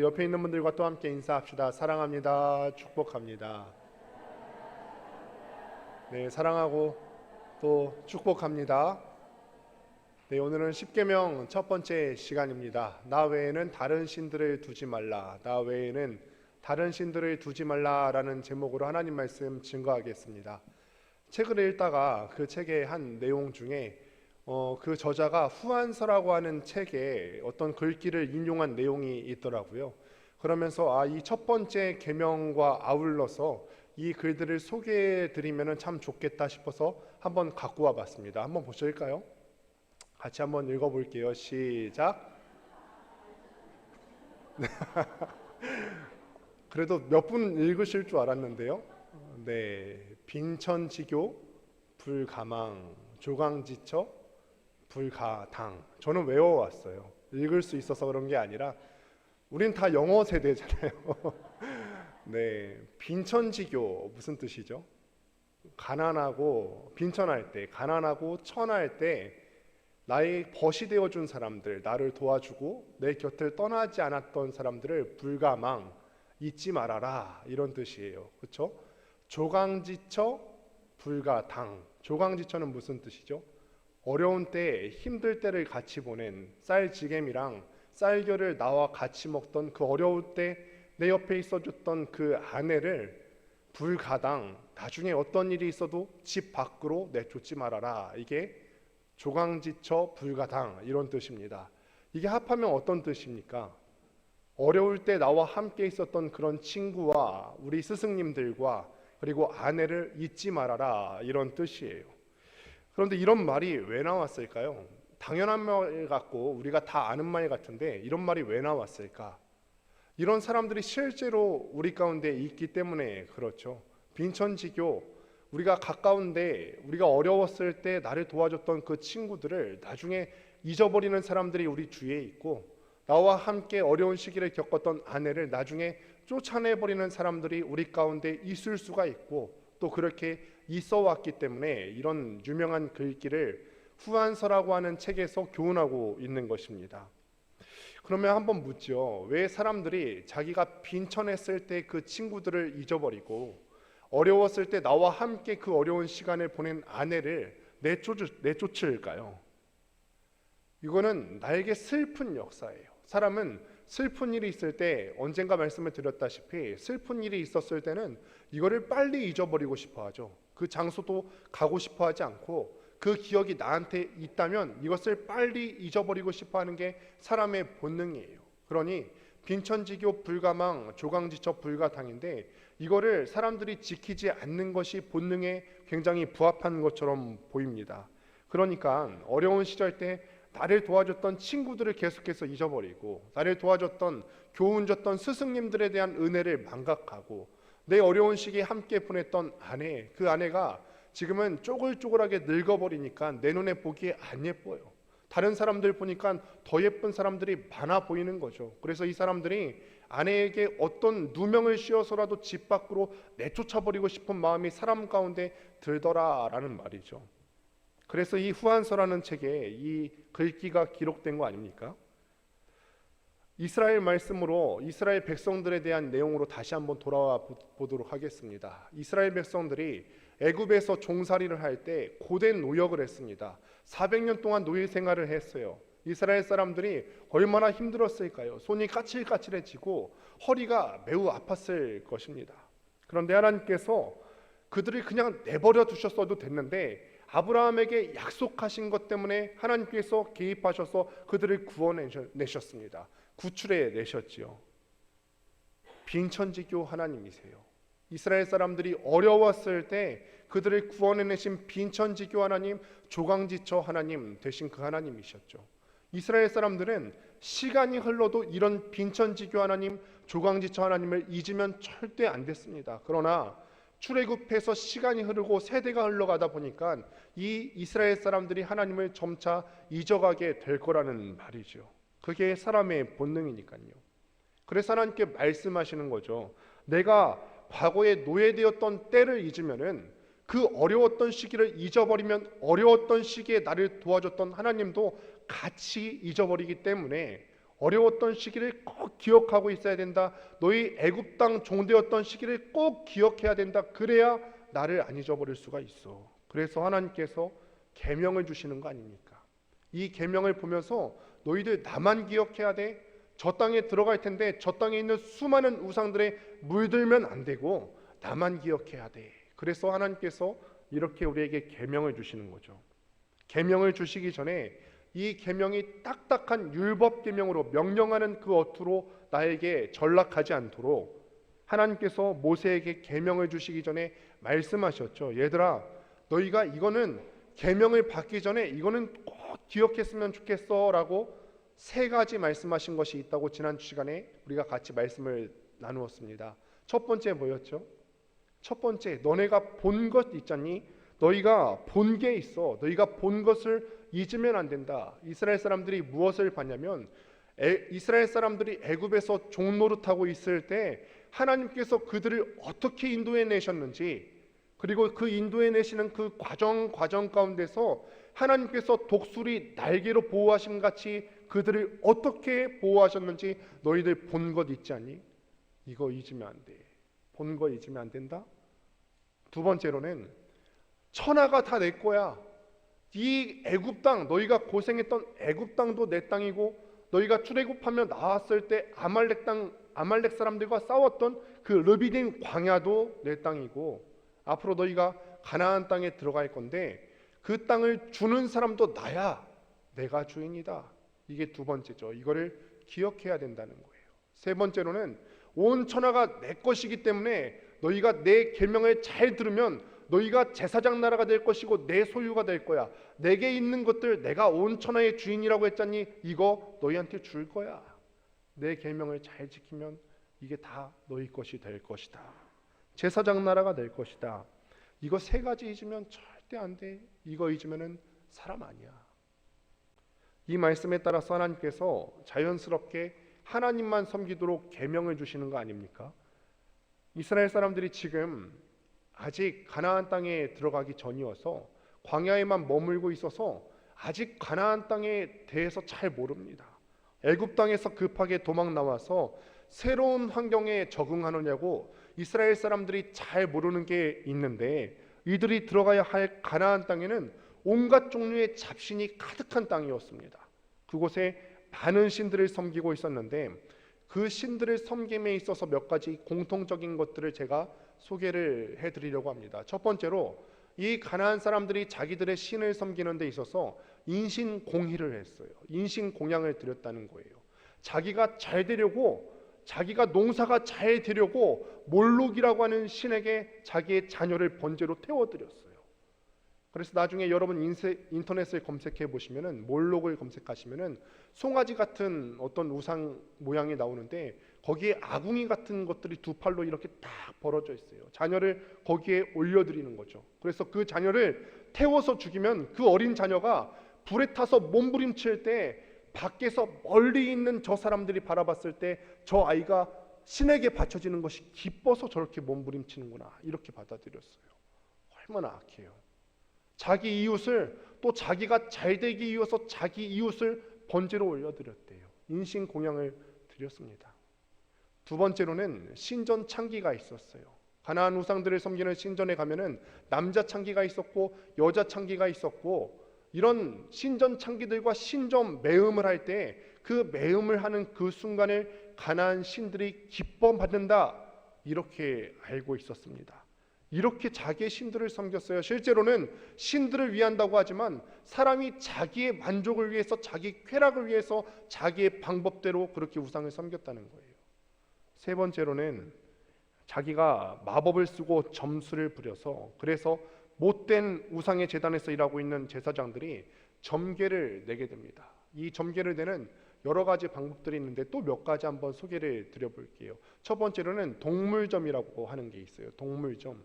그 옆에 있는 분들과 또 함께 인사합시다. 사랑합니다. 축복합니다. 네, 사랑하고 또 축복합니다. 네, 오늘은 십계명 첫 번째 시간입니다. 나 외에는 다른 신들을 두지 말라. 나 외에는 다른 신들을 두지 말라라는 제목으로 하나님 말씀 증거하겠습니다. 책을 읽다가 그 책의 한 내용 중에 그 저자가 후한서라고 하는 책에 어떤 글귀를 인용한 내용이 있더라고요. 그러면서 이 첫 번째 계명과 아울러서 이 글들을 소개해 드리면 참 좋겠다 싶어서 한번 갖고 와 봤습니다. 한번 보실까요? 같이 한번 읽어볼게요. 시작. 그래도 몇 분 읽으실 줄 알았는데요. 네, 빈천지교, 불가망, 조강지처, 불가당. 저는 외워왔어요. 읽을 수 있어서 그런 게 아니라 우린 다 영어 세대잖아요. 네, 빈천지교 무슨 뜻이죠? 가난하고 빈천할 때, 가난하고 천할 때 나의 벗이 되어준 사람들, 나를 도와주고 내 곁을 떠나지 않았던 사람들을 불가망, 잊지 말아라, 이런 뜻이에요. 그렇죠? 조강지처, 불가당. 조강지처는 무슨 뜻이죠? 어려운 때, 힘들 때를 같이 보낸 쌀지겜이랑 쌀겨를 나와 같이 먹던 그 어려울 때 내 옆에 있어줬던 그 아내를 불가당, 나중에 어떤 일이 있어도 집 밖으로 내쫓지 말아라. 이게 조강지처 불가당, 이런 뜻입니다. 이게 합하면 어떤 뜻입니까? 어려울 때 나와 함께 있었던 그런 친구와 우리 스승님들과 그리고 아내를 잊지 말아라, 이런 뜻이에요. 그런데 이런 말이 왜 나왔을까요? 당연한 말 같고 우리가 다 아는 말 같은데 이런 말이 왜 나왔을까? 이런 사람들이 실제로 우리 가운데 있기 때문에 그렇죠. 빈천지교, 우리가 가까운데 우리가 어려웠을 때 나를 도와줬던 그 친구들을 나중에 잊어버리는 사람들이 우리 주위에 있고, 나와 함께 어려운 시기를 겪었던 아내를 나중에 쫓아내버리는 사람들이 우리 가운데 있을 수가 있고, 또 그렇게 있어 왔기 때문에 이런 유명한 글귀를 후한서라고 하는 책에서 교훈하고 있는 것입니다. 그러면 한번 묻죠. 왜 사람들이 자기가 빈천했을 때 그 친구들을 잊어버리고 어려웠을 때 나와 함께 그 어려운 시간을 보낸 아내를 내쫓을까요? 이거는 나에게 슬픈 역사예요. 사람은 슬픈 일이 있을 때, 언젠가 말씀을 드렸다시피 슬픈 일이 있었을 때는 이거를 빨리 잊어버리고 싶어 하죠. 그 장소도 가고 싶어 하지 않고 그 기억이 나한테 있다면 이것을 빨리 잊어버리고 싶어 하는 게 사람의 본능이에요. 그러니 빈천지교 불가망, 조강지처 불가당인데 이거를 사람들이 지키지 않는 것이 본능에 굉장히 부합한 것처럼 보입니다. 그러니까 어려운 시절 때 나를 도와줬던 친구들을 계속해서 잊어버리고, 나를 도와줬던, 교훈 줬던 스승님들에 대한 은혜를 망각하고, 내 어려운 시기에 함께 보냈던 아내, 그 아내가 지금은 쪼글쪼글하게 늙어버리니까 내 눈에 보기에 안 예뻐요. 다른 사람들 보니까 더 예쁜 사람들이 많아 보이는 거죠. 그래서 이 사람들이 아내에게 어떤 누명을 씌워서라도 집 밖으로 내쫓아버리고 싶은 마음이 사람 가운데 들더라라는 말이죠. 그래서 이 후한서라는 책에 이 글귀가 기록된 거 아닙니까? 이스라엘 말씀으로 이스라엘 백성들에 대한 내용으로 다시 한번 돌아와 보도록 하겠습니다. 이스라엘 백성들이 애굽에서 종살이를 할 때 고된 노역을 했습니다. 400년 동안 노예 생활을 했어요. 이스라엘 사람들이 얼마나 힘들었을까요? 손이 까칠까칠해지고 허리가 매우 아팠을 것입니다. 그런데 하나님께서 그들을 그냥 내버려 두셨어도 됐는데 아브라함에게 약속하신 것 때문에 하나님께서 개입하셔서 그들을 구원내셨습니다. 구출해 내셨지요. 빈천지교 하나님이세요. 이스라엘 사람들이 어려웠을 때 그들을 구원해내신 빈천지교 하나님, 조강지처 하나님 되신 그 하나님이셨죠. 이스라엘 사람들은 시간이 흘러도 이런 빈천지교 하나님, 조강지처 하나님을 잊으면 절대 안 됐습니다. 그러나 출애굽해서 시간이 흐르고 세대가 흘러가다 보니까 이 이스라엘 사람들이 하나님을 점차 잊어가게 될 거라는 말이죠. 그게 사람의 본능이니까요. 그래서 하나님께 말씀하시는 거죠. 내가 과거에 노예되었던 때를 잊으면은, 그 어려웠던 시기를 잊어버리면 어려웠던 시기에 나를 도와줬던 하나님도 같이 잊어버리기 때문에 어려웠던 시기를 꼭 기억하고 있어야 된다. 너희 애굽 땅 종되었던 시기를 꼭 기억해야 된다. 그래야 나를 안 잊어버릴 수가 있어. 그래서 하나님께서 계명을 주시는 거 아닙니까? 이 계명을 보면서 너희들 나만 기억해야 돼. 저 땅에 들어갈 텐데 저 땅에 있는 수많은 우상들에 물들면 안 되고 나만 기억해야 돼. 그래서 하나님께서 이렇게 우리에게 계명을 주시는 거죠. 계명을 주시기 전에 이 계명이 딱딱한 율법 계명으로 명령하는 그 어투로 나에게 전락하지 않도록 하나님께서 모세에게 계명을 주시기 전에 말씀하셨죠. 얘들아, 너희가 이거는 계명을 받기 전에 이거는 꼭 기억했으면 좋겠어라고 세 가지 말씀하신 것이 있다고 지난 시간에 우리가 같이 말씀을 나누었습니다. 첫 번째 뭐였죠? 첫 번째, 너네가 본 것 있잖니? 너희가 본 게 있어. 너희가 본 것을 잊으면 안 된다. 이스라엘 사람들이 무엇을 봤냐면 이스라엘 사람들이 애굽에서 종노릇하고 있을 때 하나님께서 그들을 어떻게 인도해 내셨는지, 그리고 그 인도해 내시는 그 과정 가운데서 하나님께서 독수리 날개로 보호하심 같이 그들을 어떻게 보호하셨는지 너희들 본 것 있지 않니? 이거 잊으면 안 돼. 본 거 잊으면 안 된다. 두 번째로는 천하가 다 내 거야. 이 애굽 땅, 너희가 고생했던 애굽 땅도 내 땅이고, 너희가 출애굽하며 나왔을 때 아말렉 사람들과 싸웠던 그 르비딘 광야도 내 땅이고, 앞으로 너희가 가나안 땅에 들어갈 건데 그 땅을 주는 사람도 나야. 내가 주인이다. 이게 두 번째죠. 이거를 기억해야 된다는 거예요. 세 번째로는 온 천하가 내 것이기 때문에 너희가 내 계명을 잘 들으면 너희가 제사장 나라가 될 것이고 내 소유가 될 거야. 내게 있는 것들, 내가 온 천하의 주인이라고 했잖니, 이거 너희한테 줄 거야. 내 계명을 잘 지키면 이게 다 너희 것이 될 것이다. 제사장 나라가 될 것이다. 이거 세 가지 잊으면 절대 안 돼. 이거 잊으면은 사람 아니야. 이 말씀에 따라서 하나님께서 자연스럽게 하나님만 섬기도록 계명을 주시는 거 아닙니까? 이스라엘 사람들이 지금 아직 가나안 땅에 들어가기 전이어서 광야에만 머물고 있어서 아직 가나안 땅에 대해서 잘 모릅니다. 애굽 땅에서 급하게 도망 나와서 새로운 환경에 적응하느냐고 이스라엘 사람들이 잘 모르는 게 있는데, 이들이 들어가야 할 가나안 땅에는 온갖 종류의 잡신이 가득한 땅이었습니다. 그곳에 많은 신들을 섬기고 있었는데 그 신들을 섬김에 있어서 몇 가지 공통적인 것들을 제가 소개를 해드리려고 합니다. 첫 번째로 이 가나안 사람들이 자기들의 신을 섬기는 데 있어서 인신공의를 했어요. 인신공양을 드렸다는 거예요. 자기가 잘 되려고, 자기가 농사가 잘 되려고 몰록이라고 하는 신에게 자기의 자녀를 번제로 태워드렸어요. 그래서 나중에 여러분 인터넷을 검색해 보시면은, 몰록을 검색하시면은 송아지 같은 어떤 우상 모양이 나오는데 거기에 아궁이 같은 것들이 두 팔로 이렇게 딱 벌어져 있어요. 자녀를 거기에 올려드리는 거죠. 그래서 그 자녀를 태워서 죽이면 그 어린 자녀가 불에 타서 몸부림칠 때 밖에서 멀리 있는 저 사람들이 바라봤을 때 저 아이가 신에게 바쳐지는 것이 기뻐서 저렇게 몸부림치는구나, 이렇게 받아들였어요. 얼마나 악해요. 자기 이웃을, 또 자기가 잘되기 위해서 자기 이웃을 번제로 올려드렸대요. 인신공양을 드렸습니다. 두 번째로는 신전 창기가 있었어요. 가나안 우상들을 섬기는 신전에 가면은 남자 창기가 있었고 여자 창기가 있었고, 이런 신전 창기들과 신전 매음을 할 때 그 매음을 하는 그 순간을 가나안 신들이 기뻐 받는다, 이렇게 알고 있었습니다. 이렇게 자기의 신들을 섬겼어요. 실제로는 신들을 위한다고 하지만 사람이 자기의 만족을 위해서, 자기 쾌락을 위해서 자기의 방법대로 그렇게 우상을 섬겼다는 거예요. 세 번째로는 자기가 마법을 쓰고 점수를 부려서, 그래서 못된 우상의 제단에서 일하고 있는 제사장들이 점괘를 내게 됩니다. 이 점괘를 내는 여러 가지 방법들이 있는데 또 몇 가지 한번 소개를 드려볼게요. 첫 번째로는 동물점이라고 하는 게 있어요. 동물점.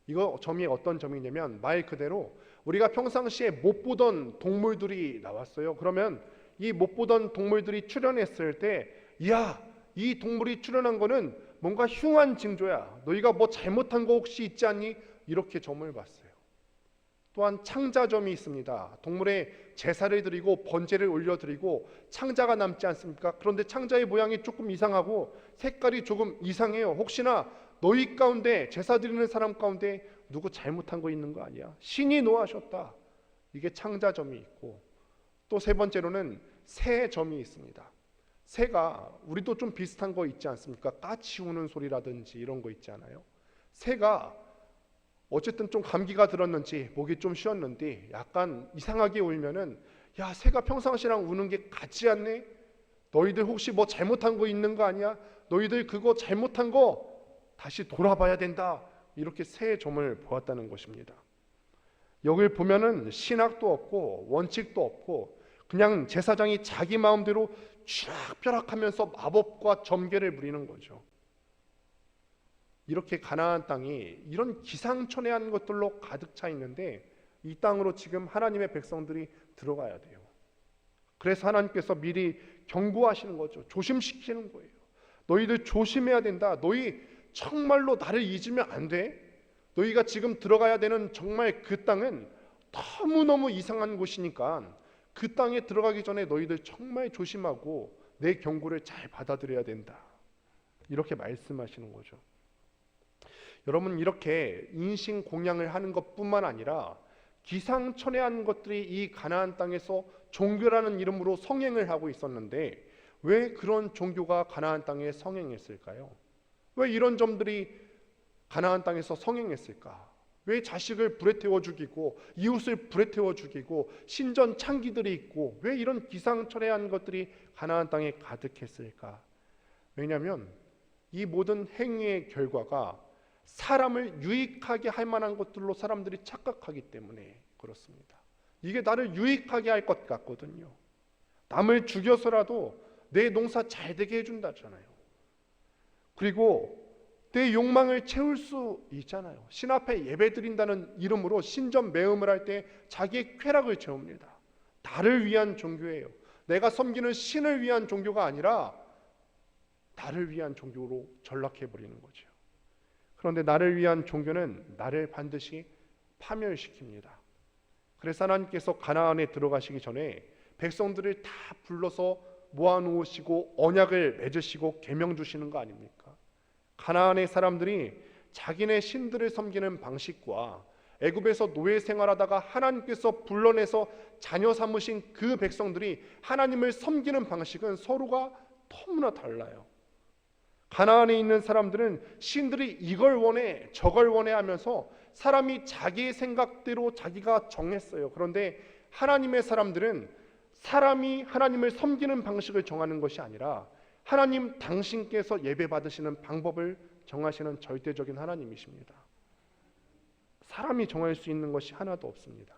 이거 점이 어떤 점이냐면 말 그대로 우리가 평상시에 못 보던 동물들이 나왔어요. 그러면 이 못 보던 동물들이 출현했을 때, 야, 이 동물이 출현한 거는 뭔가 흉한 징조야. 너희가 뭐 잘못한 거 혹시 있지 않니? 이렇게 점을 봤어요. 또한 창자점이 있습니다. 동물의 제사를 드리고 번제를 올려드리고 창자가 남지 않습니까? 그런데 창자의 모양이 조금 이상하고 색깔이 조금 이상해요. 혹시나 너희 가운데 제사 드리는 사람 가운데 누구 잘못한 거 있는 거 아니야? 신이 노하셨다. 이게 창자점이 있고, 또 세 번째로는 새점이 있습니다. 새가, 우리도 좀 비슷한 거 있지 않습니까? 까치 우는 소리라든지 이런 거 있지 않아요? 새가 어쨌든 좀 감기가 들었는지 목이 좀 쉬었는데 약간 이상하게 울면은, 야, 새가 평상시랑 우는 게 같지 않네? 너희들 혹시 뭐 잘못한 거 있는 거 아니야? 너희들 그거 잘못한 거 다시 돌아봐야 된다. 이렇게 새의 점을 보았다는 것입니다. 여길 보면은 신학도 없고 원칙도 없고 그냥 제사장이 자기 마음대로 쥐락펴락하면서 마법과 점괘를 부리는 거죠. 이렇게 가나안 땅이 이런 기상천외한 것들로 가득 차 있는데 이 땅으로 지금 하나님의 백성들이 들어가야 돼요. 그래서 하나님께서 미리 경고하시는 거죠. 조심시키는 거예요. 너희들 조심해야 된다. 너희 정말로 나를 잊으면 안 돼. 너희가 지금 들어가야 되는 정말 그 땅은 너무너무 이상한 곳이니까 그 땅에 들어가기 전에 너희들 정말 조심하고 내 경고를 잘 받아들여야 된다. 이렇게 말씀하시는 거죠. 여러분, 이렇게 인신공양을 하는 것뿐만 아니라 기상천외한 것들이 이 가나안 땅에서 종교라는 이름으로 성행을 하고 있었는데 왜 그런 종교가 가나안 땅에 성행했을까요? 왜 이런 점들이 가나안 땅에서 성행했을까? 왜 자식을 불에 태워 죽이고 이웃을 불에 태워 죽이고 신전 창기들이 있고 왜 이런 기상천외한 것들이 가나안 땅에 가득했을까? 왜냐하면 이 모든 행위의 결과가 사람을 유익하게 할 만한 것들로 사람들이 착각하기 때문에 그렇습니다. 이게 나를 유익하게 할 것 같거든요. 남을 죽여서라도 내 농사 잘 되게 해준다잖아요. 그리고 내 욕망을 채울 수 있잖아요. 신 앞에 예배 드린다는 이름으로 신전 매음을 할 때 자기의 쾌락을 채웁니다. 나를 위한 종교예요. 내가 섬기는 신을 위한 종교가 아니라 나를 위한 종교로 전락해버리는 거죠. 그런데 나를 위한 종교는 나를 반드시 파멸시킵니다. 그래서 하나님께서 가나안에 들어가시기 전에 백성들을 다 불러서 모아놓으시고 언약을 맺으시고 계명 주시는 거 아닙니까? 가나안의 사람들이 자기네 신들을 섬기는 방식과 애굽에서 노예 생활하다가 하나님께서 불러내서 자녀 삼으신 그 백성들이 하나님을 섬기는 방식은 서로가 너무나 달라요. 가나안에 있는 사람들은 신들이 이걸 원해 저걸 원해 하면서 사람이 자기의 생각대로 자기가 정했어요. 그런데 하나님의 사람들은 사람이 하나님을 섬기는 방식을 정하는 것이 아니라 하나님 당신께서 예배 받으시는 방법을 정하시는 절대적인 하나님이십니다. 사람이 정할 수 있는 것이 하나도 없습니다.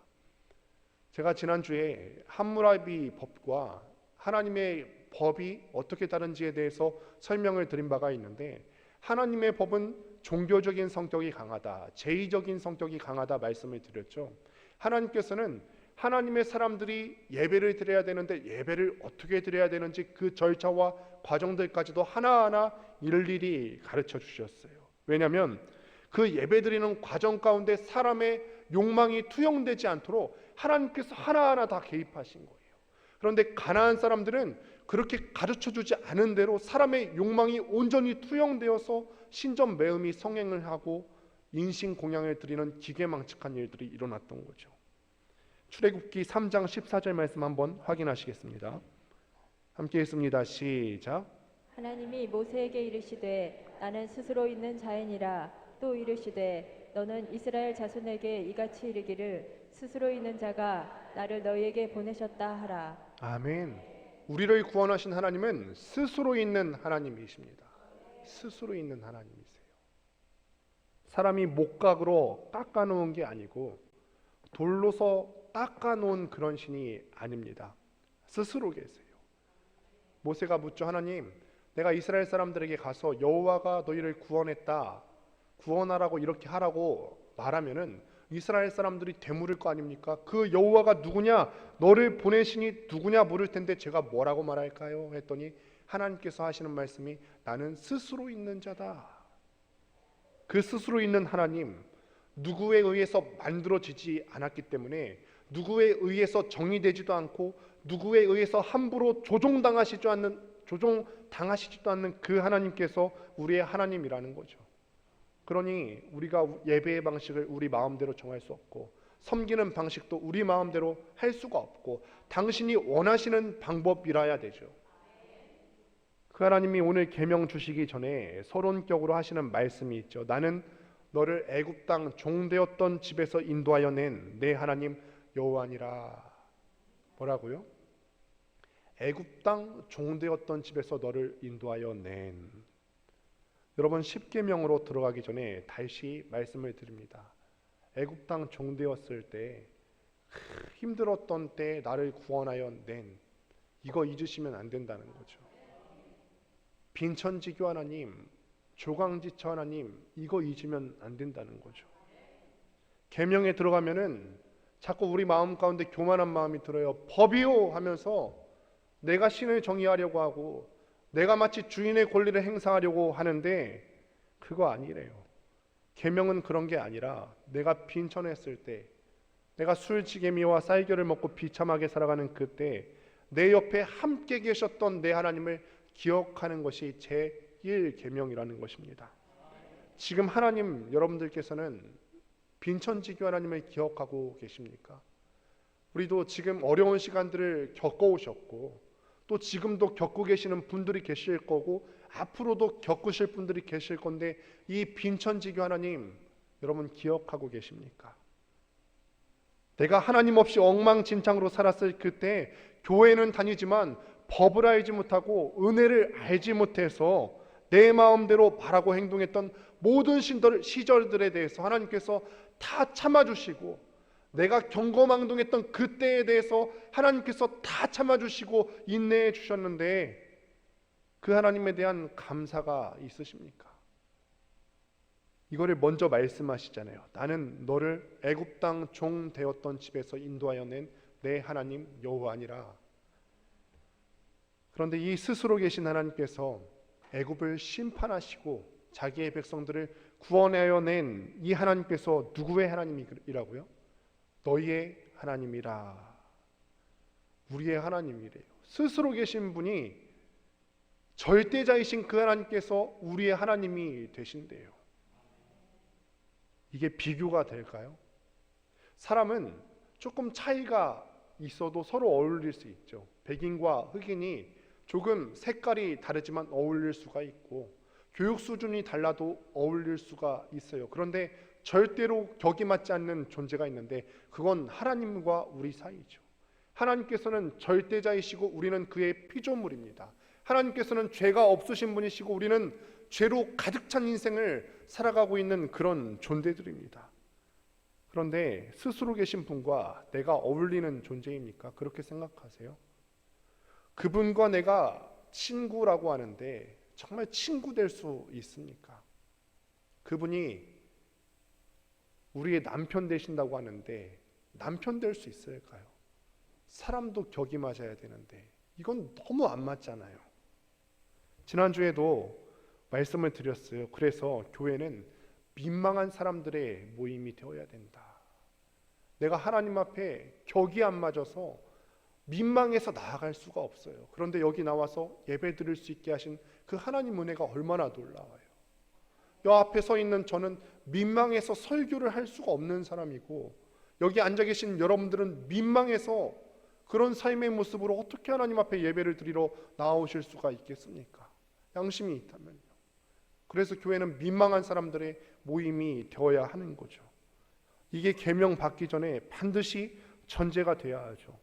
제가 지난주에 함무라비 법과 하나님의 법이 어떻게 다른지에 대해서 설명을 드린 바가 있는데, 하나님의 법은 종교적인 성격이 강하다, 제의적인 성격이 강하다 말씀을 드렸죠. 하나님께서는 하나님의 사람들이 예배를 드려야 되는데 예배를 어떻게 드려야 되는지 그 절차와 과정들까지도 하나하나 일일이 가르쳐 주셨어요. 왜냐하면 그 예배 드리는 과정 가운데 사람의 욕망이 투영되지 않도록 하나님께서 하나하나 다 개입하신 거예요. 그런데 가나안 사람들은 그렇게 가르쳐주지 않은 대로 사람의 욕망이 온전히 투영되어서 신전 매음이 성행을 하고 인신공양을 드리는 기계망측한 일들이 일어났던 거죠. 출애굽기 3장 14절 말씀 한번 확인하시겠습니다. 함께 읽습니다. 시작. 하나님이 모세에게 이르시되 나는 스스로 있는 자이니라. 또 이르시되 너는 이스라엘 자손에게 이같이 이르기를 스스로 있는 자가 나를 너희에게 보내셨다 하라. 아멘. 우리를 구원하신 하나님은 스스로 있는 하나님이십니다. 스스로 있는 하나님이세요. 사람이 목각으로 깎아놓은 게 아니고 돌로서 닦아놓은 그런 신이 아닙니다. 스스로 계세요. 모세가 묻죠. 하나님, 내가 이스라엘 사람들에게 가서 여호와가 너희를 구원했다, 구원하라고 이렇게 하라고 말하면은 이스라엘 사람들이 되물을 거 아닙니까? 그 여호와가 누구냐, 너를 보내시니 누구냐 물을 텐데 제가 뭐라고 말할까요? 했더니 하나님께서 하시는 말씀이 나는 스스로 있는 자다. 그 스스로 있는 하나님, 누구에 의해서 만들어지지 않았기 때문에 누구에 의해서 정의되지도 않고 누구에 의해서 함부로 조종당하시지도 않는 그 하나님께서 우리의 하나님이라는 거죠. 그러니 우리가 예배의 방식을 우리 마음대로 정할 수 없고 섬기는 방식도 우리 마음대로 할 수가 없고 당신이 원하시는 방법이라야 되죠. 그 하나님이 오늘 계명 주시기 전에 서론격으로 하시는 말씀이 있죠. 나는 너를 애굽 땅 종되었던 집에서 인도하여 낸 내 하나님 여호와니라. 뭐라고요? 애굽 땅 종되었던 집에서 너를 인도하여 낸. 여러분, 십계명으로 들어가기 전에 다시 말씀을 드립니다. 애굽 땅 종되었을 때 힘들었던 때 나를 구원하여 낸, 이거 잊으시면 안 된다는 거죠. 빈천지교 하나님, 조강지처 하나님, 이거 잊으면 안 된다는 거죠. 계명에 들어가면은 자꾸 우리 마음 가운데 교만한 마음이 들어요. 법이요 하면서 내가 신을 정의하려고 하고 내가 마치 주인의 권리를 행사하려고 하는데 그거 아니래요. 계명은 그런 게 아니라 내가 빈천했을 때, 내가 술지개미와 쌀겨를 먹고 비참하게 살아가는 그때 내 옆에 함께 계셨던 내 하나님을 기억하는 것이 제1계명이라는 것입니다. 지금 하나님, 여러분들께서는 빈천지교 하나님을 기억하고 계십니까? 우리도 지금 어려운 시간들을 겪어오셨고 또 지금도 겪고 계시는 분들이 계실 거고 앞으로도 겪으실 분들이 계실 건데 이 빈천지교 하나님 여러분 기억하고 계십니까? 내가 하나님 없이 엉망진창으로 살았을 그때 교회는 다니지만 법을 알지 못하고 은혜를 알지 못해서 내 마음대로 바라고 행동했던 모든 시절들에 대해서 하나님께서 다 참아주시고 내가 경거망동했던 그때에 대해서 하나님께서 다 참아주시고 인내해 주셨는데 그 하나님에 대한 감사가 있으십니까? 이거를 먼저 말씀하시잖아요. 나는 너를 애굽 땅 종 되었던 집에서 인도하여 낸 내 하나님 여호와니라. 그런데 이 스스로 계신 하나님께서 애굽을 심판하시고 자기의 백성들을 구원하여 낸 이 하나님께서 누구의 하나님이라고요? 너희의 하나님이라. 우리의 하나님이래요. 스스로 계신 분이 절대자이신 그 하나님께서 우리의 하나님이 되신대요. 이게 비교가 될까요? 사람은 조금 차이가 있어도 서로 어울릴 수 있죠. 백인과 흑인이 조금 색깔이 다르지만 어울릴 수가 있고 교육 수준이 달라도 어울릴 수가 있어요. 그런데 절대로 격이 맞지 않는 존재가 있는데 그건 하나님과 우리 사이죠. 하나님께서는 절대자이시고 우리는 그의 피조물입니다. 하나님께서는 죄가 없으신 분이시고 우리는 죄로 가득 찬 인생을 살아가고 있는 그런 존재들입니다. 그런데 스스로 계신 분과 내가 어울리는 존재입니까? 그렇게 생각하세요? 그분과 내가 친구라고 하는데 정말 친구 될 수 있습니까? 그분이 우리의 남편 되신다고 하는데 남편 될 수 있을까요? 사람도 격이 맞아야 되는데 이건 너무 안 맞잖아요. 지난주에도 말씀을 드렸어요. 그래서 교회는 민망한 사람들의 모임이 되어야 된다. 내가 하나님 앞에 격이 안 맞아서 민망해서 나아갈 수가 없어요. 그런데 여기 나와서 예배 드릴 수 있게 하신 그 하나님 은혜가 얼마나 놀라워요. 여 앞에 서 있는 저는 민망해서 설교를 할 수가 없는 사람이고 여기 앉아 계신 여러분들은 민망해서 그런 삶의 모습으로 어떻게 하나님 앞에 예배를 드리러 나오실 수가 있겠습니까? 양심이 있다면요. 그래서 교회는 민망한 사람들의 모임이 되어야 하는 거죠. 이게 계명 받기 전에 반드시 전제가 돼야 하죠.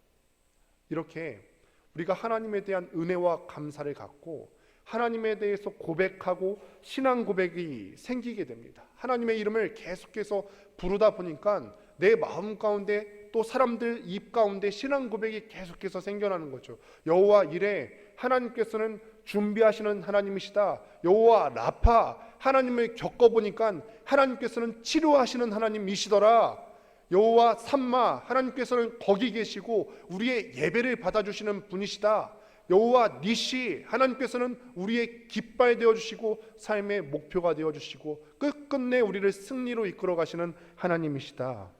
이렇게 우리가 하나님에 대한 은혜와 감사를 갖고 하나님에 대해서 고백하고 신앙 고백이 생기게 됩니다. 하나님의 이름을 계속해서 부르다 보니까 내 마음 가운데 또 사람들 입 가운데 신앙 고백이 계속해서 생겨나는 거죠. 여호와 이레, 하나님께서는 준비하시는 하나님이시다. 여호와 라파, 하나님을 겪어보니까 하나님께서는 치료하시는 하나님이시더라. 여호와 삼마, 하나님께서는 거기 계시고 우리의 예배를 받아주시는 분이시다. 여호와 니시, 하나님께서는 우리의 깃발 되어주시고 삶의 목표가 되어주시고 끝끝내 우리를 승리로 이끌어 가시는 하나님이시다.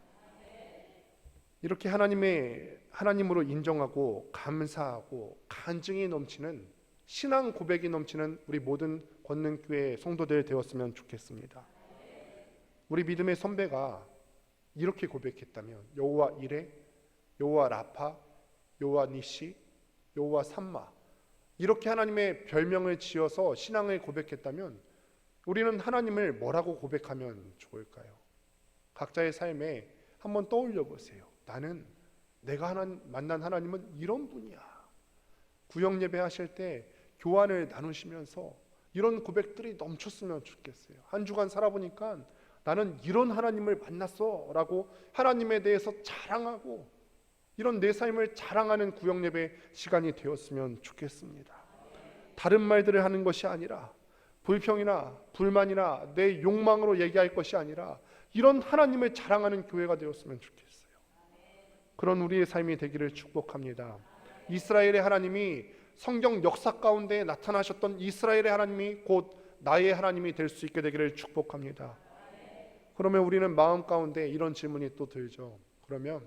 이렇게 하나님으로 인정하고 감사하고 간증이 넘치는 신앙 고백이 넘치는 우리 모든 권능교회 성도들 되었으면 좋겠습니다. 우리 믿음의 선배가 이렇게 고백했다면 여호와 이레, 여호와 라파, 여호와 니시, 여호와 삼마, 이렇게 하나님의 별명을 지어서 신앙을 고백했다면 우리는 하나님을 뭐라고 고백하면 좋을까요? 각자의 삶에 한번 떠올려 보세요. 나는 내가 만난 하나님은 이런 분이야. 구역 예배 하실 때 교환을 나누시면서 이런 고백들이 넘쳤으면 좋겠어요. 한 주간 살아보니까 나는 이런 하나님을 만났어 라고 하나님에 대해서 자랑하고 이런 내 삶을 자랑하는 구역 예배 시간이 되었으면 좋겠습니다. 다른 말들을 하는 것이 아니라 불평이나 불만이나 내 욕망으로 얘기할 것이 아니라 이런 하나님을 자랑하는 교회가 되었으면 좋겠어요. 그런 우리의 삶이 되기를 축복합니다. 이스라엘의 하나님이 성경 역사 가운데 나타나셨던 이스라엘의 하나님이 곧 나의 하나님이 될 수 있게 되기를 축복합니다. 그러면 우리는 마음 가운데 이런 질문이 또 들죠. 그러면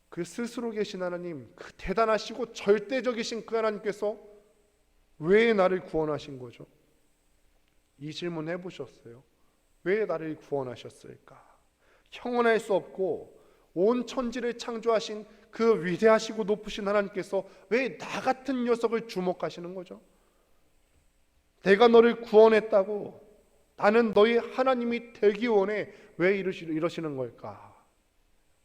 그 스스로 계신 하나님, 그 대단하시고 절대적이신 그 하나님께서 왜 나를 구원하신 거죠? 이 질문 해보셨어요? 왜 나를 구원하셨을까? 형언할 수 없고 온 천지를 창조하신 그 위대하시고 높으신 하나님께서 왜 나 같은 녀석을 주목하시는 거죠? 내가 너를 구원했다고, 나는 너희 하나님이 되기 원해, 왜 이러시는 걸까?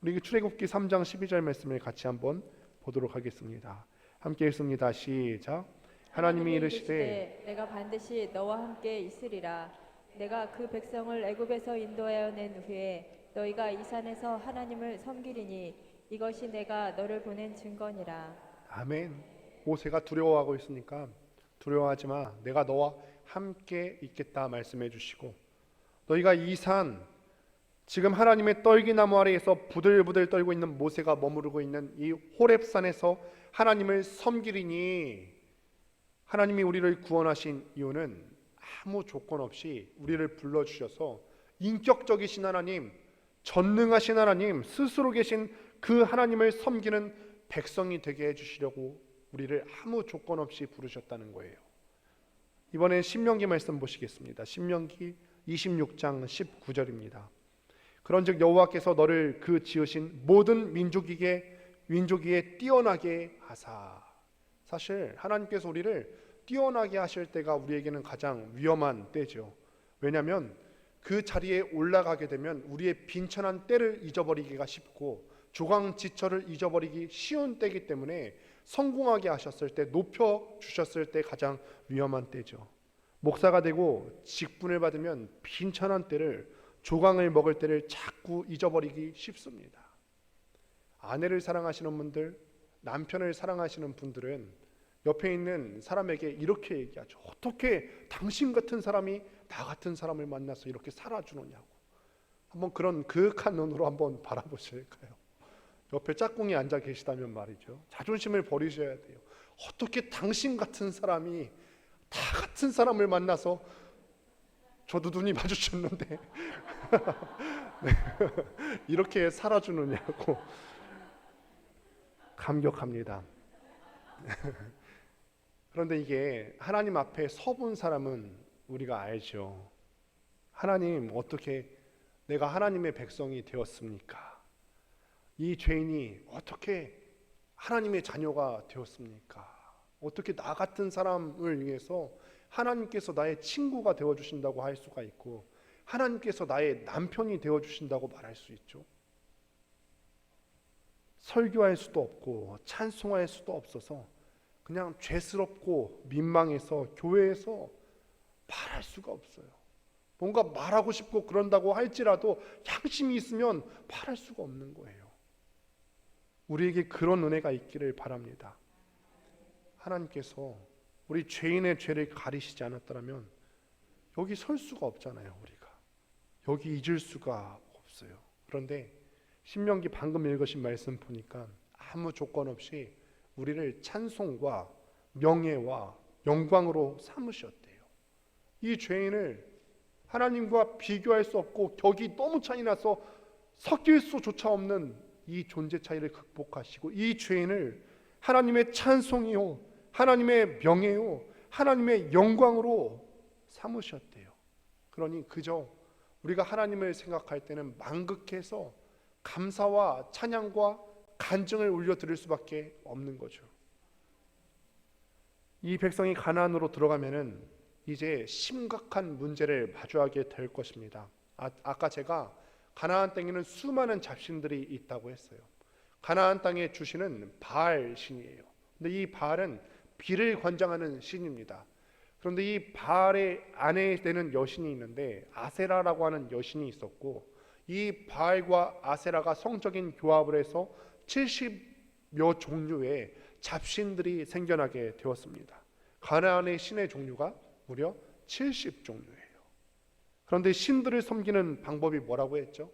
우리 출애굽기 3장 12절 말씀을 같이 한번 보도록 하겠습니다. 함께 읽습니다. 시작. 하나님이 이르시되 내가 반드시 너와 함께 있으리라. 내가 그 백성을 애굽에서 인도하여 낸 후에 너희가 이 산에서 하나님을 섬기리니 이것이 내가 너를 보낸 증거니라. 아멘. 모세가 두려워하고 있으니까 두려워하지 마, 내가 너와 함께 있겠다 말씀해 주시고, 너희가 이 산, 지금 하나님의 떨기나무 아래에서 부들부들 떨고 있는 모세가 머무르고 있는 이 호렙산에서 하나님을 섬기리니, 하나님이 우리를 구원하신 이유는 아무 조건 없이 우리를 불러주셔서 인격적이신 하나님, 전능하신 하나님, 스스로 계신 그 하나님을 섬기는 백성이 되게 해주시려고 우리를 아무 조건 없이 부르셨다는 거예요. 이번엔 신명기 말씀 보시겠습니다. 신명기 26장 19절입니다. 그런즉 여호와께서 너를 그 지으신 모든 민족 위에 뛰어나게 하사. 사실 하나님께서 우리를 뛰어나게 하실 때가 우리에게는 가장 위험한 때죠. 왜냐하면 그 자리에 올라가게 되면 우리의 빈천한 때를 잊어버리기가 쉽고 조강지처를 잊어버리기 쉬운 때이기 때문에 성공하게 하셨을 때, 높여주셨을 때 가장 위험한 때죠. 목사가 되고 직분을 받으면 빈천한 때를, 조강을 먹을 때를 자꾸 잊어버리기 쉽습니다. 아내를 사랑하시는 분들, 남편을 사랑하시는 분들은 옆에 있는 사람에게 이렇게 얘기하죠. 어떻게 당신 같은 사람이 나 같은 사람을 만나서 이렇게 살아주느냐고. 한번 그런 그윽한 눈으로 한번 바라보실까요? 옆에 짝꿍이 앉아 계시다면 말이죠. 자존심을 버리셔야 돼요. 어떻게 당신 같은 사람이 다 같은 사람을 만나서, 저도 눈이 마주쳤는데 네. 이렇게 살아주느냐고. 감격합니다. 그런데 이게 하나님 앞에 서본 사람은 우리가 알죠. 하나님, 어떻게 내가 하나님의 백성이 되었습니까? 이 죄인이 어떻게 하나님의 자녀가 되었습니까? 어떻게 나 같은 사람을 위해서 하나님께서 나의 친구가 되어주신다고 할 수가 있고, 하나님께서 나의 남편이 되어주신다고 말할 수 있죠. 설교할 수도 없고 찬송할 수도 없어서 그냥 죄스럽고 민망해서 교회에서 말할 수가 없어요. 뭔가 말하고 싶고 그런다고 할지라도 양심이 있으면 말할 수가 없는 거예요. 우리에게 그런 은혜가 있기를 바랍니다. 하나님께서 우리 죄인의 죄를 가리시지 않았더라면 여기 설 수가 없잖아요. 우리가 여기 잊을 수가 없어요. 그런데 신명기 방금 읽으신 말씀 보니까 아무 조건 없이 우리를 찬송과 명예와 영광으로 삼으셨대요. 이 죄인을 하나님과 비교할 수 없고 격이 너무 차이 나서 섞일 수조차 없는 이 존재 차이를 극복하시고 이 죄인을 하나님의 찬송이요, 하나님의 명예요, 하나님의 영광으로 삼으셨대요. 그러니 그저 우리가 하나님을 생각할 때는 만극해서 감사와 찬양과 간증을 올려드릴 수밖에 없는 거죠. 이 백성이 가나안으로 들어가면은 이제 심각한 문제를 마주하게 될 것입니다. 아까 제가 가나안 땅에는 수많은 잡신들이 있다고 했어요. 가나안 땅의 주신은 바알 신이에요. 근데 이 바알은 비를 관장하는 신입니다. 그런데 이 바알의 아내 되는 여신이 있는데 아세라라고 하는 여신이 있었고, 이 바알과 아세라가 성적인 교합을 해서 70여 종류의 잡신들이 생겨나게 되었습니다. 가나안의 신의 종류가 무려 70종류예요. 그런데 신들을 섬기는 방법이 뭐라고 했죠?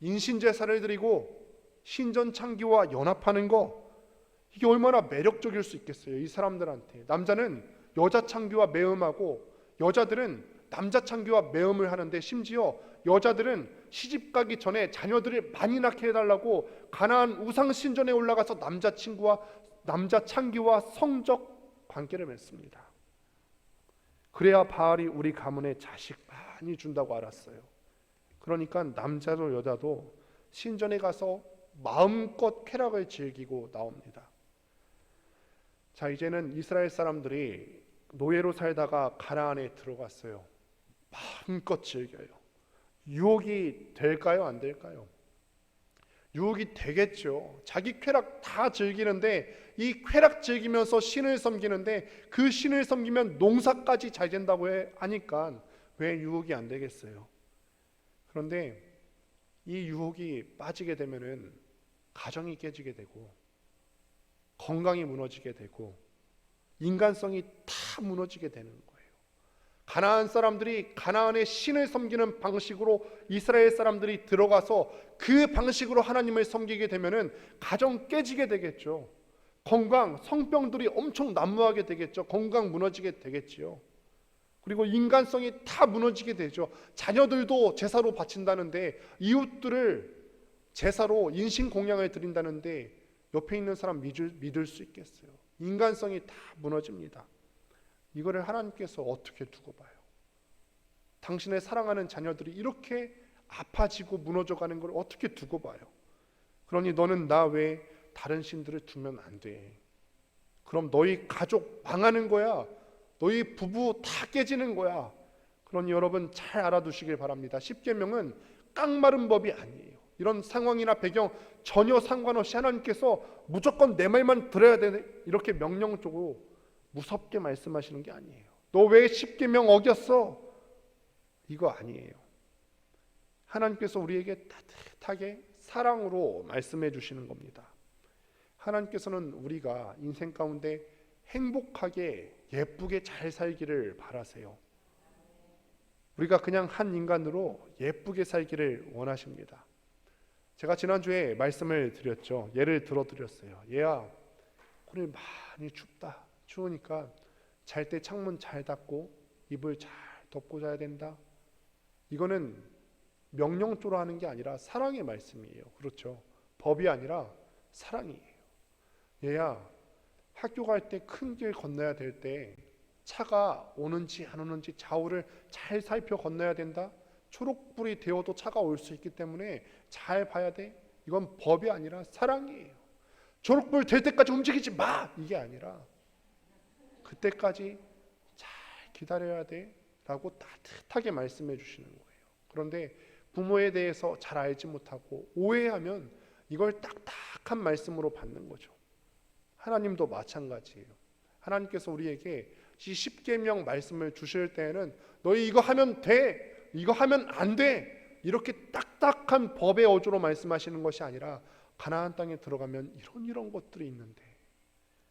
인신제사를 드리고 신전창기와 연합하는 거, 이게 얼마나 매력적일 수 있겠어요. 이 사람들한테 남자는 여자 창기와 매음하고 여자들은 남자 창기와 매음을 하는데, 심지어 여자들은 시집가기 전에 자녀들을 많이 낳게 해달라고 가나안 우상 신전에 올라가서 남자 창기와 성적 관계를 맺습니다. 그래야 바알이 우리 가문에 자식 많이 준다고 알았어요. 그러니까 남자도 여자도 신전에 가서 마음껏 쾌락을 즐기고 나옵니다. 자, 이제는 이스라엘 사람들이 노예로 살다가 가나안에 들어갔어요. 마음껏 즐겨요. 유혹이 될까요? 안 될까요? 유혹이 되겠죠. 자기 쾌락 다 즐기는데, 이 쾌락 즐기면서 신을 섬기는데 그 신을 섬기면 농사까지 잘 된다고 하니까 왜 유혹이 안 되겠어요? 그런데 이 유혹이 빠지게 되면은 가정이 깨지게 되고 건강이 무너지게 되고 인간성이 다 무너지게 되는 거예요. 가나안 사람들이 가나안의 신을 섬기는 방식으로 이스라엘 사람들이 들어가서 그 방식으로 하나님을 섬기게 되면은 가정 깨지게 되겠죠. 건강, 성병들이 엄청 난무하게 되겠죠. 건강 무너지게 되겠지요. 그리고 인간성이 다 무너지게 되죠. 자녀들도 제사로 바친다는데, 이웃들을 제사로 인신공양을 드린다는데 옆에 있는 사람 믿을 수 있겠어요? 인간성이 다 무너집니다. 이거를 하나님께서 어떻게 두고 봐요? 당신의 사랑하는 자녀들이 이렇게 아파지고 무너져가는 걸 어떻게 두고 봐요? 그러니 너는 나 외에 다른 신들을 두면 안 돼. 그럼 너희 가족 망하는 거야. 너희 부부 다 깨지는 거야. 그러니 여러분 잘 알아두시길 바랍니다. 십계명은 깡마른 법이 아니에요. 이런 상황이나 배경 전혀 상관없이 하나님께서 무조건 내 말만 들어야 되네, 이렇게 명령적으로 무섭게 말씀하시는 게 아니에요. 너 왜 십계명 어겼어? 이거 아니에요. 하나님께서 우리에게 따뜻하게 사랑으로 말씀해 주시는 겁니다. 하나님께서는 우리가 인생 가운데 행복하게 예쁘게 잘 살기를 바라세요. 우리가 그냥 한 인간으로 예쁘게 살기를 원하십니다. 제가 지난주에 말씀을 드렸죠. 예를 들어드렸어요. 얘야, 오늘 많이 춥다. 추우니까 잘 때 창문 잘 닫고 이불 잘 덮고 자야 된다. 이거는 명령조로 하는 게 아니라 사랑의 말씀이에요. 그렇죠? 법이 아니라 사랑이에요. 얘야, 학교 갈 때 큰 길 건너야 될 때 차가 오는지 안 오는지 좌우를 잘 살펴 건너야 된다. 초록불이 되어도 차가 올 수 있기 때문에 잘 봐야 돼. 이건 법이 아니라 사랑이에요. 초록불 될 때까지 움직이지 마! 이게 아니라 그때까지 잘 기다려야 돼 라고 따뜻하게 말씀해 주시는 거예요. 그런데 부모에 대해서 잘 알지 못하고 오해하면 이걸 딱딱한 말씀으로 받는 거죠. 하나님도 마찬가지예요. 하나님께서 우리에게 이 십계명 말씀을 주실 때에는 너희 이거 하면 돼, 이거 하면 안 돼, 이렇게 딱딱한 법의 어조로 말씀하시는 것이 아니라 가나안 땅에 들어가면 이런 것들이 있는데,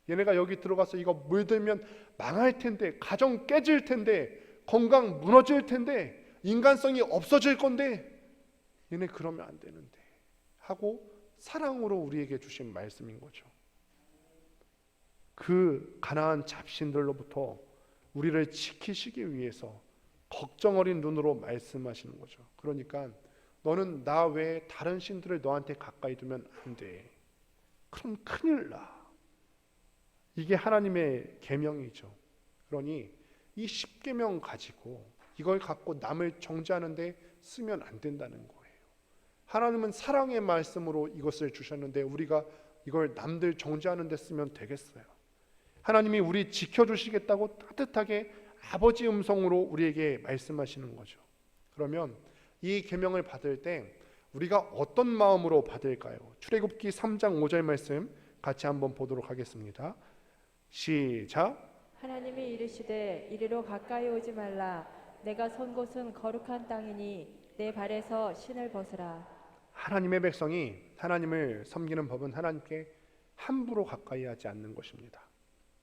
얘네가 여기 들어가서 이거 물들면 망할 텐데, 가정 깨질 텐데, 건강 무너질 텐데, 인간성이 없어질 건데, 얘네 그러면 안 되는데 하고 사랑으로 우리에게 주신 말씀인 거죠. 그 가나안 잡신들로부터 우리를 지키시기 위해서 걱정 어린 눈으로 말씀하시는 거죠. 그러니까 너는 나 외에 다른 신들을 너한테 가까이 두면 안 돼. 그럼 큰일 나. 이게 하나님의 계명이죠. 그러니 이 10계명 가지고 이걸 갖고 남을 정죄하는데 쓰면 안 된다는 거예요. 하나님은 사랑의 말씀으로 이것을 주셨는데 우리가 이걸 남들 정죄하는 데 쓰면 되겠어요? 하나님이 우리 지켜주시겠다고 따뜻하게 아버지 음성으로 우리에게 말씀하시는 거죠. 그러면 이 계명을 받을 때 우리가 어떤 마음으로 받을까요? 출애굽기 3장 5절 말씀 같이 한번 보도록 하겠습니다. 시작. 하나님이 이르시되 이리로 가까이 오지 말라. 내가 선 곳은 거룩한 땅이니 내 발에서 신을 벗으라. 하나님의 백성이 하나님을 섬기는 법은 하나님께 함부로 가까이 하지 않는 것입니다.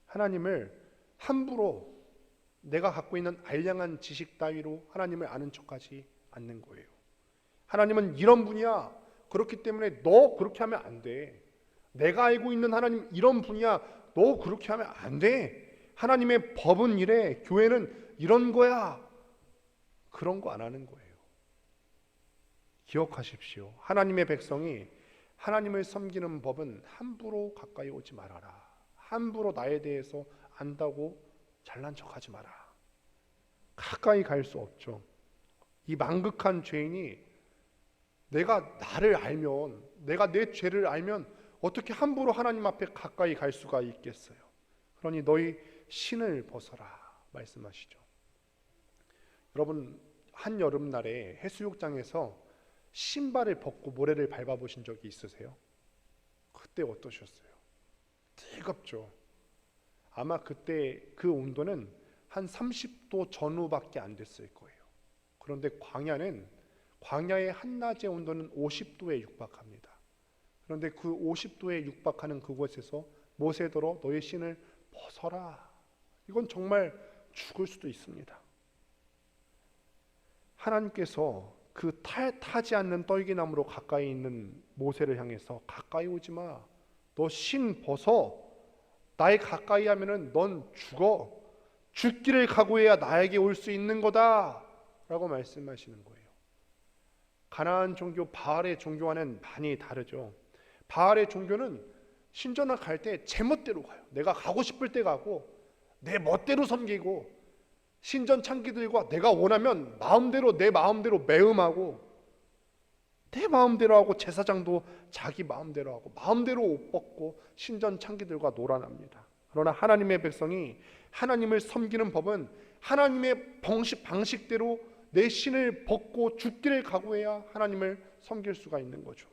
하나님을 함부로 내가 갖고 있는 알량한 지식 따위로 하나님을 아는 척하지 않는 거예요. 하나님은 이런 분이야. 그렇기 때문에 너 그렇게 하면 안 돼. 내가 알고 있는 하나님 이런 분이야. 너 그렇게 하면 안 돼. 하나님의 법은 이래. 교회는 이런 거야. 그런 거 안 하는 거예요. 기억하십시오. 하나님의 백성이 하나님을 섬기는 법은 함부로 가까이 오지 말아라. 함부로 나에 대해서 안다고 잘난 척하지 마라. 가까이 갈 수 없죠. 이 망극한 죄인이 내가 나를 알면, 내가 내 죄를 알면 어떻게 함부로 하나님 앞에 가까이 갈 수가 있겠어요? 그러니 너희 신을 벗어라 말씀하시죠. 여러분, 한 여름날에 해수욕장에서 신발을 벗고 모래를 밟아보신 적이 있으세요? 그때 어떠셨어요? 뜨겁죠. 아마 그때 그 온도는 한 30도 전후밖에 안 됐을 거예요. 그런데 광야의 한낮의 온도는 50도에 육박합니다. 그런데 그 50도에 육박하는 그곳에서 모세더러 너의 신을 벗어라. 이건 정말 죽을 수도 있습니다. 하나님께서 그 타지 않는 떨기나무로 가까이 있는 모세를 향해서 가까이 오지 마. 너 신 벗어. 나에 가까이 하면은 넌 죽어. 죽기를 각오해야 나에게 올 수 있는 거다. 라고 말씀하시는 거예요. 가나안 종교, 바알의 종교와는 많이 다르죠. 바알의 종교는 신전을 갈 때 제멋대로 가요. 내가 가고 싶을 때 가고 내 멋대로 섬기고 신전 창기들과 내가 원하면 내 마음대로 매음하고 내 마음대로 하고 제사장도 자기 마음대로 하고 마음대로 옷 벗고 신전 창기들과 놀아납니다. 그러나 하나님의 백성이 하나님을 섬기는 법은 하나님의 방식대로 내 신을 벗고 죽기를 각오해야 하나님을 섬길 수가 있는 거죠.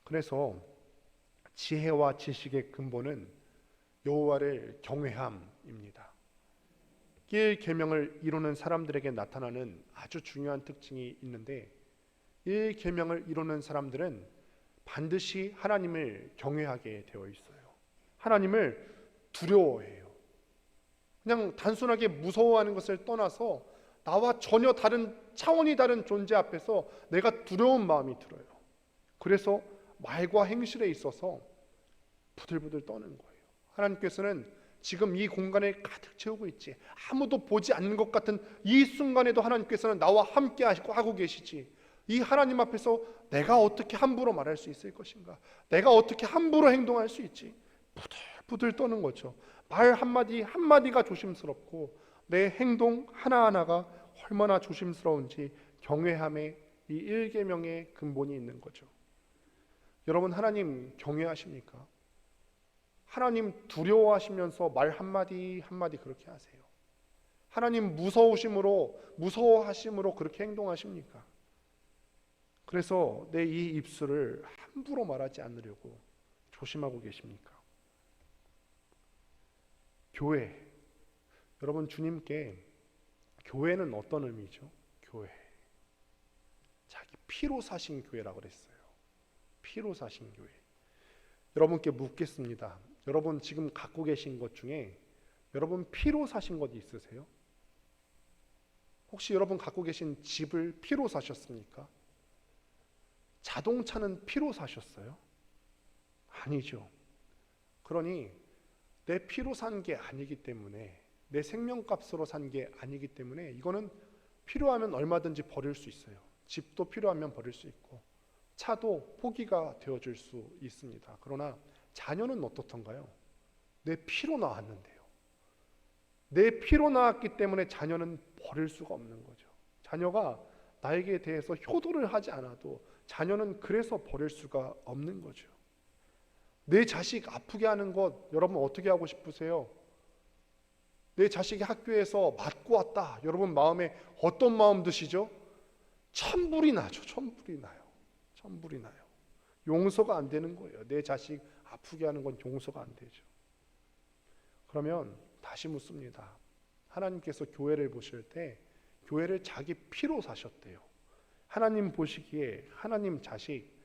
그래서 지혜와 지식의 근본은 여호와를 경외함입니다. 일 계명을 이루는 사람들에게 나타나는 아주 중요한 특징이 있는데, 일 계명을 이루는 사람들은 반드시 하나님을 경외하게 되어 있어요. 하나님을 두려워해요. 그냥 단순하게 무서워하는 것을 떠나서 나와 전혀 다른 차원이 다른 존재 앞에서 내가 두려운 마음이 들어요. 그래서 말과 행실에 있어서 부들부들 떠는 거예요. 하나님께서는 지금 이 공간을 가득 채우고 있지, 아무도 보지 않는 것 같은 이 순간에도 하나님께서는 나와 함께 하고 계시지. 이 하나님 앞에서 내가 어떻게 함부로 말할 수 있을 것인가? 내가 어떻게 함부로 행동할 수 있지? 부들부들 떠는 거죠. 말 한마디 한마디가 조심스럽고 내 행동 하나하나가 얼마나 조심스러운지 경외함의 이 일계명의 근본이 있는 거죠. 여러분, 하나님 경외하십니까? 하나님 두려워하시면서 말 한마디 한마디 그렇게 하세요? 하나님 무서워하심으로 그렇게 행동하십니까? 그래서 내 이 입술을 함부로 말하지 않으려고 조심하고 계십니까? 교회, 여러분, 주님께 교회는 어떤 의미죠? 교회, 자기 피로 사신 교회라고 그랬어요. 피로 사신 교회. 여러분께 묻겠습니다. 여러분 지금 갖고 계신 것 중에 여러분 피로 사신 것 있으세요? 혹시 여러분 갖고 계신 집을 피로 사셨습니까? 자동차는 피로 사셨어요? 아니죠. 그러니 내 피로 산 게 아니기 때문에, 내 생명값으로 산 게 아니기 때문에 이거는 필요하면 얼마든지 버릴 수 있어요. 집도 필요하면 버릴 수 있고 차도 포기가 되어줄 수 있습니다. 그러나 자녀는 어떻던가요? 내 피로 낳았는데요. 내 피로 낳았기 때문에 자녀는 버릴 수가 없는 거죠. 자녀가 나에게 대해서 효도를 하지 않아도 자녀는 그래서 버릴 수가 없는 거죠. 내 자식 아프게 하는 것 여러분 어떻게 하고 싶으세요? 내 자식이 학교에서 맞고 왔다. 여러분 마음에 어떤 마음 드시죠? 천불이 나죠. 천불이 나요. 천불이 나요. 용서가 안 되는 거예요. 내 자식 아프게 하는 건 용서가 안 되죠. 그러면 다시 묻습니다. 하나님께서 교회를 보실 때 교회를 자기 피로 사셨대요. 하나님 보시기에 하나님 자식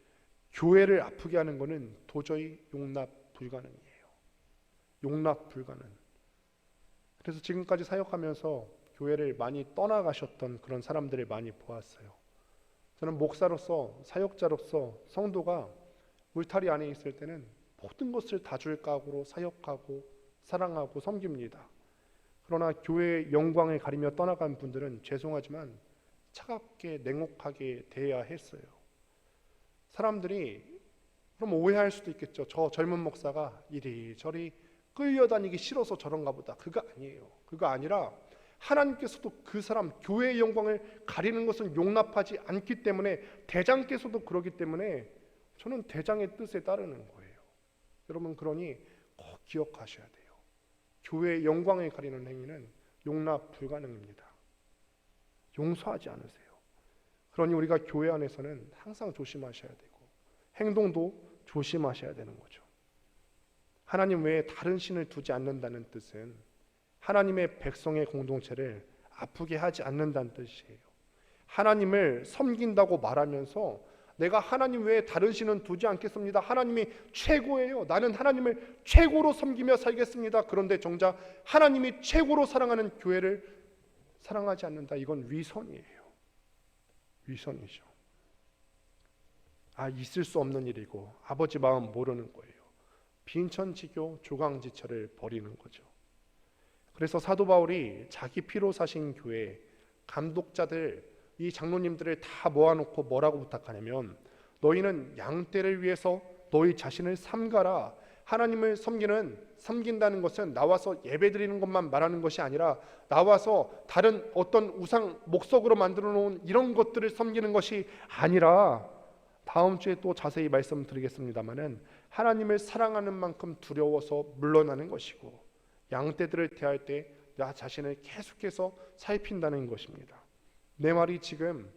교회를 아프게 하는 것은 도저히 용납 불가능이에요. 용납 불가능. 그래서 지금까지 사역하면서 교회를 많이 떠나가셨던 그런 사람들을 많이 보았어요. 저는 목사로서, 사역자로서 성도가 울타리 안에 있을 때는 모든 것을 다 줄 각오로 사역하고 사랑하고 섬깁니다. 그러나 교회의 영광을 가리며 떠나간 분들은 죄송하지만 차갑게 냉혹하게 대해야 했어요. 사람들이 그럼 오해할 수도 있겠죠. 저 젊은 목사가 이리저리 끌려다니기 싫어서 저런가 보다. 그거 아니에요. 그거 아니라 하나님께서도 그 사람 교회의 영광을 가리는 것은 용납하지 않기 때문에, 대장께서도 그러기 때문에 저는 대장의 뜻에 따르는 거예요. 여러분 그러니 꼭 기억하셔야 돼요. 교회의 영광을 가리는 행위는 용납 불가능입니다. 용서하지 않으세요. 그러니 우리가 교회 안에서는 항상 조심하셔야 되고 행동도 조심하셔야 되는 거죠. 하나님 외에 다른 신을 두지 않는다는 뜻은 하나님의 백성의 공동체를 아프게 하지 않는다는 뜻이에요. 하나님을 섬긴다고 말하면서 내가 하나님 외에 다른 신은 두지 않겠습니다. 하나님이 최고예요. 나는 하나님을 최고로 섬기며 살겠습니다. 그런데 정작 하나님이 최고로 사랑하는 교회를 사랑하지 않는다. 이건 위선이에요. 위선이죠. 있을 수 없는 일이고 아버지 마음 모르는 거예요. 빈천지교 조강지처를 버리는 거죠. 그래서 사도 바울이 자기 피로 사신 교회 감독자들, 이 장로님들을 다 모아놓고 뭐라고 부탁하냐면, 너희는 양떼를 위해서 너희 자신을 삼가라. 하나님을 섬긴다는 것은 나와서 예배드리는 것만 말하는 것이 아니라 나와서 다른 어떤 우상 목석으로 만들어 놓은 이런 것들을 섬기는 것이 아니라, 다음 주에 또 자세히 말씀드리겠습니다마는 하나님을 사랑하는 만큼 두려워서 물러나는 것이고, 양떼들을 대할 때 나 자신을 계속해서 살핀다는 것입니다. 내 말이 지금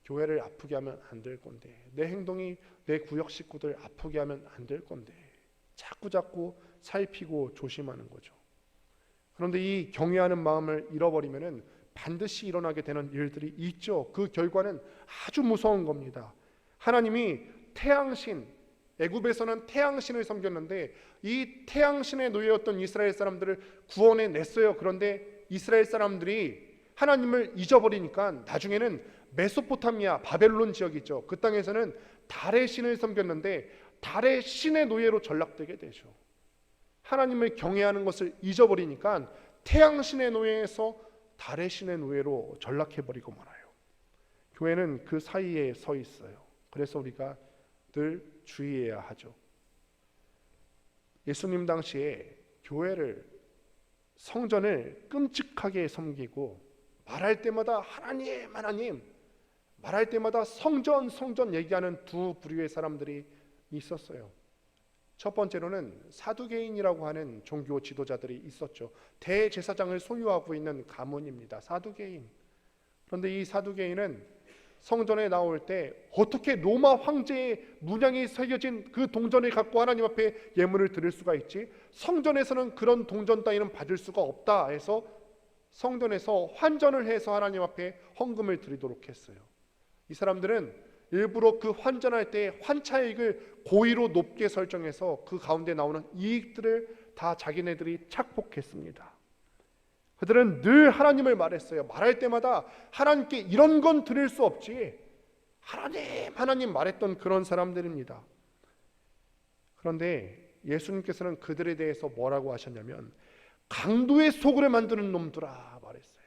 교회를 아프게 하면 안 될 건데, 내 행동이 내 구역 식구들 아프게 하면 안 될 건데 자꾸 살피고 조심하는 거죠. 그런데 이 경외하는 마음을 잃어버리면은 반드시 일어나게 되는 일들이 있죠. 그 결과는 아주 무서운 겁니다. 하나님이 태양신, 애굽에서는 태양신을 섬겼는데 이 태양신의 노예였던 이스라엘 사람들을 구원해 냈어요. 그런데 이스라엘 사람들이 하나님을 잊어버리니까 나중에는 메소포타미아, 바벨론 지역이죠. 그 땅에서는 달의 신을 섬겼는데 달의 신의 노예로 전락되게 되죠. 하나님을 경외하는 것을 잊어버리니까 태양신의 노예에서 달의 신의 노예로 전락해버리고 말아요. 교회는 그 사이에 서 있어요. 그래서 우리가 늘 주의해야 하죠. 예수님 당시에 교회를, 성전을 끔찍하게 섬기고 말할 때마다 하나님 하나님, 말할 때마다 성전 성전 얘기하는 두 부류의 사람들이 있었어요. 첫 번째로는 사두개인이라고 하는 종교 지도자들이 있었죠. 대제사장을 소유하고 있는 가문입니다. 사두개인. 그런데 이 사두개인은 성전에 나올 때 어떻게 로마 황제의 문양이 새겨진 그 동전을 갖고 하나님 앞에 예물을 드릴 수가 있지? 성전에서는 그런 동전 따위는 받을 수가 없다 해서 성전에서 환전을 해서 하나님 앞에 헌금을 드리도록 했어요. 이 사람들은 일부러 그 환전할 때 환차익을 고의로 높게 설정해서 그 가운데 나오는 이익들을 다 자기네들이 착복했습니다. 그들은 늘 하나님을 말했어요. 말할 때마다 하나님께 이런 건 드릴 수 없지, 하나님 하나님 말했던 그런 사람들입니다. 그런데 예수님께서는 그들에 대해서 뭐라고 하셨냐면 강도의 속을 만드는 놈들아 말했어요.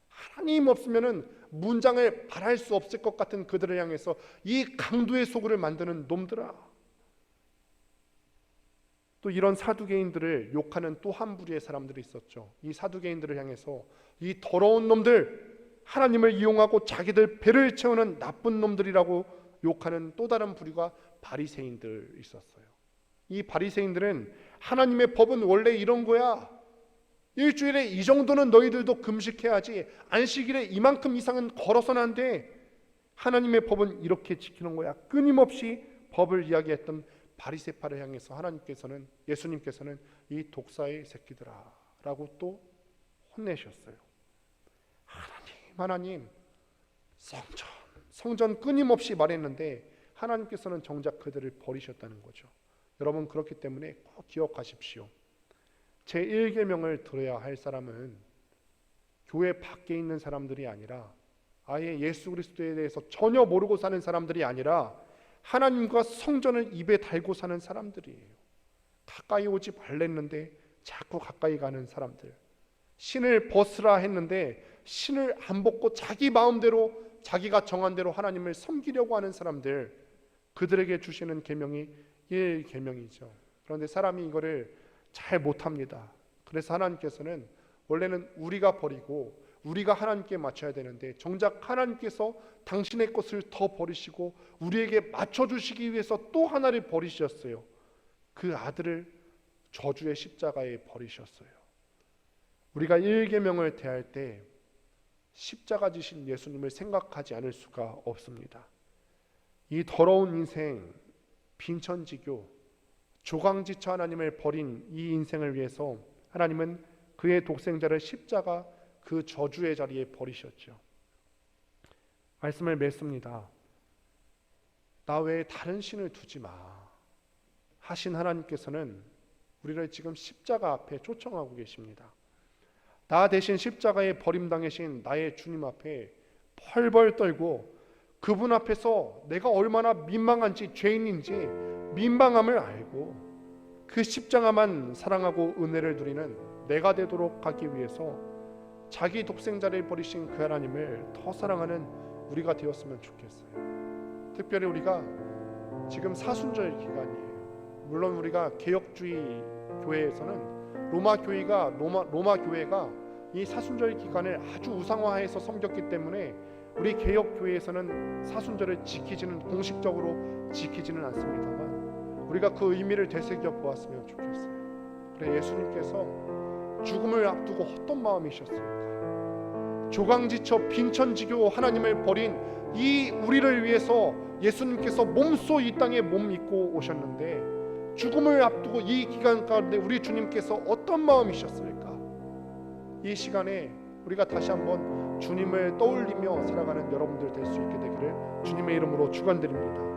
하나님 없으면은 문장을 발할 수 없을 것 같은 그들을 향해서 이 강도의 속을 만드는 놈들아. 또 이런 사두개인들을 욕하는 또 한 부류의 사람들이 있었죠. 이 사두개인들을 향해서 이 더러운 놈들, 하나님을 이용하고 자기들 배를 채우는 나쁜 놈들이라고 욕하는 또 다른 부류가 바리새인들 있었어요. 이 바리새인들은 하나님의 법은 원래 이런 거야. 일주일에 이 정도는 너희들도 금식해야지. 안식일에 이만큼 이상은 걸어서는 안 돼. 하나님의 법은 이렇게 지키는 거야. 끊임없이 법을 이야기했던 바리새파를 향해서 예수님께서는 이 독사의 새끼들아라고 또 혼내셨어요. 하나님 성전 끊임없이 말했는데 하나님께서는 정작 그들을 버리셨다는 거죠. 여러분, 그렇기 때문에 꼭 기억하십시오. 제1계명을 들어야 할 사람은 교회 밖에 있는 사람들이 아니라 아예 예수 그리스도에 대해서 전혀 모르고 사는 사람들이 아니라 하나님과 성전을 입에 달고 사는 사람들이에요. 가까이 오지 말랬는데 자꾸 가까이 가는 사람들, 신을 벗으라 했는데 신을 안 벗고 자기 마음대로 자기가 정한 대로 하나님을 섬기려고 하는 사람들, 그들에게 주시는 계명이 1계명이죠. 그런데 사람이 이거를 잘 못합니다. 그래서 하나님께서는 원래는 우리가 버리고 우리가 하나님께 맞춰야 되는데 정작 하나님께서 당신의 것을 더 버리시고 우리에게 맞춰주시기 위해서 또 하나를 버리셨어요. 그 아들을 저주의 십자가에 버리셨어요. 우리가 1계명을 대할 때 십자가 지신 예수님을 생각하지 않을 수가 없습니다. 이 더러운 인생, 빈천지교, 조강지처 하나님을 버린 이 인생을 위해서 하나님은 그의 독생자를 십자가 그 저주의 자리에 버리셨죠. 말씀을 맺습니다. 나 외에 다른 신을 두지 마 하신 하나님께서는 우리를 지금 십자가 앞에 초청하고 계십니다. 나 대신 십자가에 버림당하신 나의 주님 앞에 펄벌 떨고 그분 앞에서 내가 얼마나 민망한지, 죄인인지 민망함을 알고 그 십자가만 사랑하고 은혜를 누리는 내가 되도록 하기 위해서 자기 독생자를 버리신 그 하나님을 더 사랑하는 우리가 되었으면 좋겠어요. 특별히 우리가 지금 사순절 기간이에요. 물론 우리가 개혁주의 교회에서는 로마 교회가 이 사순절 기간을 아주 우상화해서 섬겼기 때문에 우리 개혁교회에서는 사순절을 공식적으로 지키지는 않습니다만 우리가 그 의미를 되새겨 보았으면 좋겠어요. 그래, 예수님께서 죽음을 앞두고 어떤 마음이셨을까? 조강지처 빈천지교 하나님을 버린 이 우리를 위해서 예수님께서 몸소 이 땅에 몸 입고 오셨는데 죽음을 앞두고 이 기간 가운데 우리 주님께서 어떤 마음이셨을까? 이 시간에 우리가 다시 한번 주님을 떠올리며 살아가는 여러분들 될 수 있게 되기를 주님의 이름으로 축원드립니다.